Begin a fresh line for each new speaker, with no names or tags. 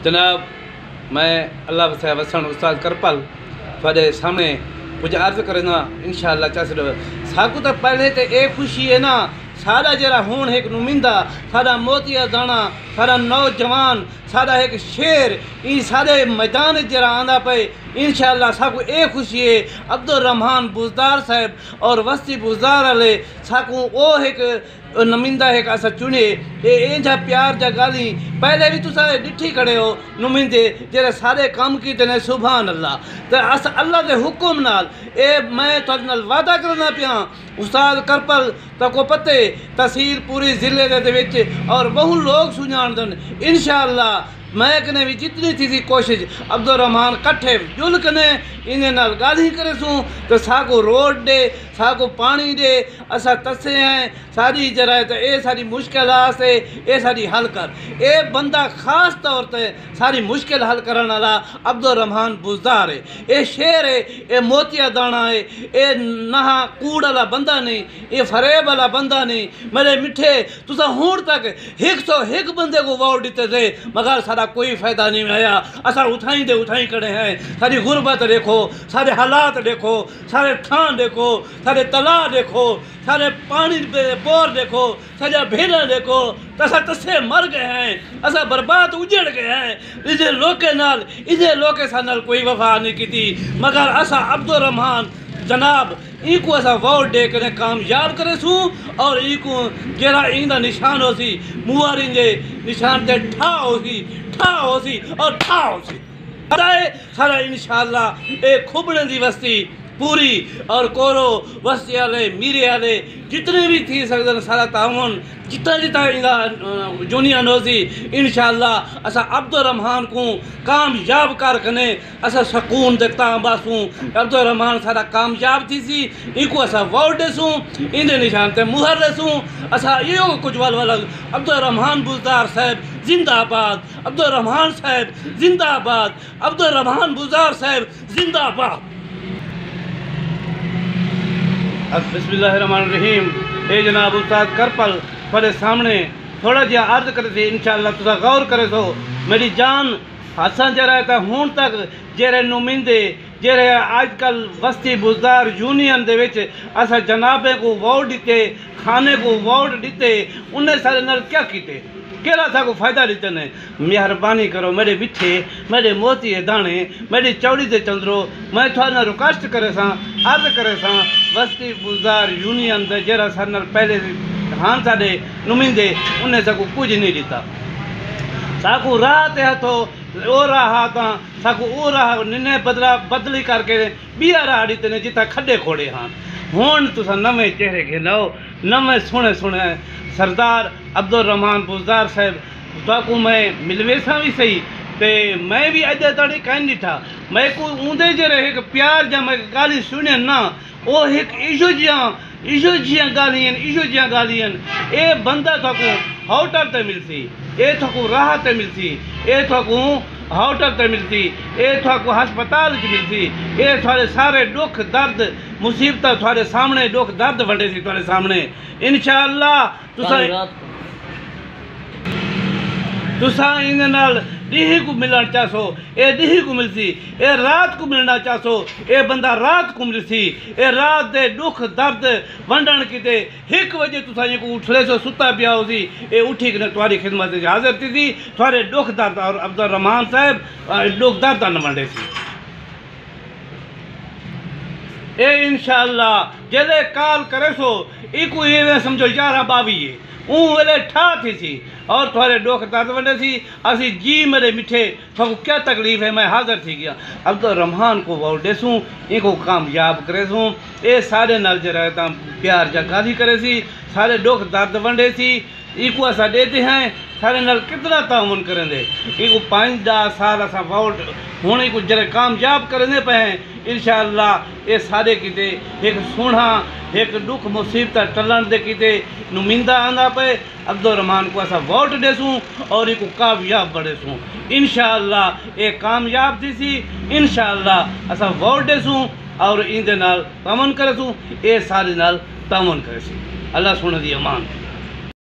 जनाब मैं अल्लाह साहब वसन उस्ताद करपल थोड़े सामने कुछ अर्ज करना इंशाअल्लाह चासर साकू तो पहले तो ये खुशी है ना सारा जरा हूँ एक नुमिंदा सारा मोतिया दाना सारा नौजवान सारा एक शेर ये सारे मैदान जरा आंदा पे इंशाअल्लाह साकू ये खुशी है अब्दुल रहमान बुज़दार साहब और वस्ती बुज़दार वाले साकू वो एक नुमिंदा एक असा चुने इंजा प्यार जा गाली पहले भी तुसा डिठी खड़े हो नुमिंदे जेरे सारे काम कीते ने सुभान अल्लाह ते अस अल्लाह दे हुक्म नाल ए मैं तुहाडे नाल वादा करना पिया उस्ताद करपल तको पते तहसील पूरी जिले दे विच और बहु लोग सुजान इंशाअल्लाह मैं कने भी जितनी थी कोशिश अब्दुल रहमान कट्ठे जुल कने इन्हें नाल गाली करे सूँ तो साको रोड दे साको पानी दे असा तसे हैं सारी जरा तो ये सारी मुश्किल से ये सारी हल कर ये बंदा खास तौर पे सारी मुश्किल हल करने वाला अब्दुल रहमान बुज़दार है ये शेर है ये मोतिया दाना है ये नहा कूड़ वाला बंदा नहीं ये फरेब वाला बंदा नहीं मेरे मिठे तुसा हूँ तक 101 बंदे को वोट देते थे मगर सारा कोई फायदा नहीं आया असा उठाई खड़े हैं सारी गुर्बत देखो सारे हालात देखो सारे ठान देखो सारे तला देखो सारे पानी बोर देखो सारा भेला देखो तसा तसे मर गए हैं असा बर्बाद उजड़ गए हैं इजे लोके नाल कोई वफा नहीं की मगर असा अब्दुल रहमान जनाब इको असा वोट दे कर कामयाब करे सूँ और इको जरा इंदा निशान हो सी मुआरी जे निशान ते ठा हो सी और ठा हो सी सारा इंशाअल्लाह ए खुबड़े दी वस्ती पूरी और कोरो वस्ती वाले मीरे वाले जितने भी थी सकते सारा तावन जितना इंदा जुनिया नोजी इंशाअल्लाह असा अब्दुल रहमान को कामयाब कर कने असा सकून देता बासूँ अब्दुल रहमान सारा कामयाब थी सी इको असा वोट देसूँ इंदे निशान ते मुहर देसूँ असा यो कुछ वाल अब्दुल रहमान बुज़दार साहब जिंदाबाद अब्दुल रहमान साहब जिंदाबाद अब्दुल रहमान बुज़दार साहब जिंदाबाद। बिस्मिल्लाहिर्रहमानिर्रहीम ए जनाब उस्ताद करपल थोड़े सामने थोड़ा जिहा अर्ज करे थे इंशाअल्लाह तुसा गौर करे सो मेरी जान असा जरा तो हूँ तक जेरे नुमिंदे जेरे आजकल वस्ती बुज़दार यूनियन दे विच असा जनाबे को वोट दिते खाने को वोट दिते उन्हें सारे नाल क्या कीते केड़ा था को फायदा दिते ने मेहरबानी करो मेरे मिठे मेरे मोती दाने मेरी चौड़ी से चंद्रो मैं थोड़ा रिक्वेस्ट करे सा अर्ज करे सा वस्ती बुज़दार यूनियन दे जरा सारे नाल पहले हाँ साडे नुमिंदे उन्हें साकू कुछ नहीं दिता साकू राह ते हथो ओ राह ता साकू ओ राह निने बदली करके बिया राह दिते ने जिता खड्डे खोड़े हाँ हुण तुसा नवे चेहरे के लो नवे सुने सरदार अब्दुल रहमान बुज़दार साहब ताकू मैं मिलवेसा भी सही ते मैं भी अजे ताड़ी कहीं ॾिठा मैं को ऊंदे जरे एक प्यार जा मैं गाली सुने ना ओ एक इशो जिया गालियन ए बंदा ताकू होटल ते मिलसी ए ताकू राह ते मिलसी ए ताकू होटल ते मिलती ए थाको हस्पताल च मिलती ए थोड़े सारे दुख दर्द मुसीबत थोड़े सामने दुख दर्द वंडे सी थोड़े सामने इंशाअल्लाह तुसा इन नाल ॾींहं को मिलण चासो ए ॾींहं को मिलसी ए रात को मिलना चासो ए बंदा रात को मिलसी ए रात दे दुख दर्द वंडण किते 1 बजे तुसा को उठले सो सुता पिया होसी ए उठी के तुम्हारी खिदमत में हाजिर थी थोड़े दुख दर्द और अब्दुल रहमान साहब दुख दर्द न वंडे सी ए इंशाअल्लाह जले काल करे सो इको ये समझो 11-22 वेले ठा थी सी और थोड़े दुख दर्द वंडे सी असी जी मेरे मिठे थोको क्या तकलीफ है मैं हाजिर थी गया अब्दुल रहमान को वोट देसूँ इनको कामयाब करे सूँ ये सारे नाल जरा प्यार जा गाली करे सी सारे दुख दर्द वंडे सी इको असा देते हैं सारे नाल कितना ताउन करेंगे इको 5-10 साल असा वोट हूँ इको जरा कामयाब करने पे हैं इंशाअल्लाह ये सारे किते एक सोना एक दुख मुसीबत टलन दे किते नुमिंदा आंदा पे अब्दुल रहमान को असा वोट देसूँ और इको कामयाब बढ़ेसूँ इंशाअल्लाह ये कामयाब थी सी इंशाअल्लाह असा वोट देसूँ और इंदे नाल तामन करेसूँ ये सारे नाल तामन करेसी अल्लाह सुने दी अमान।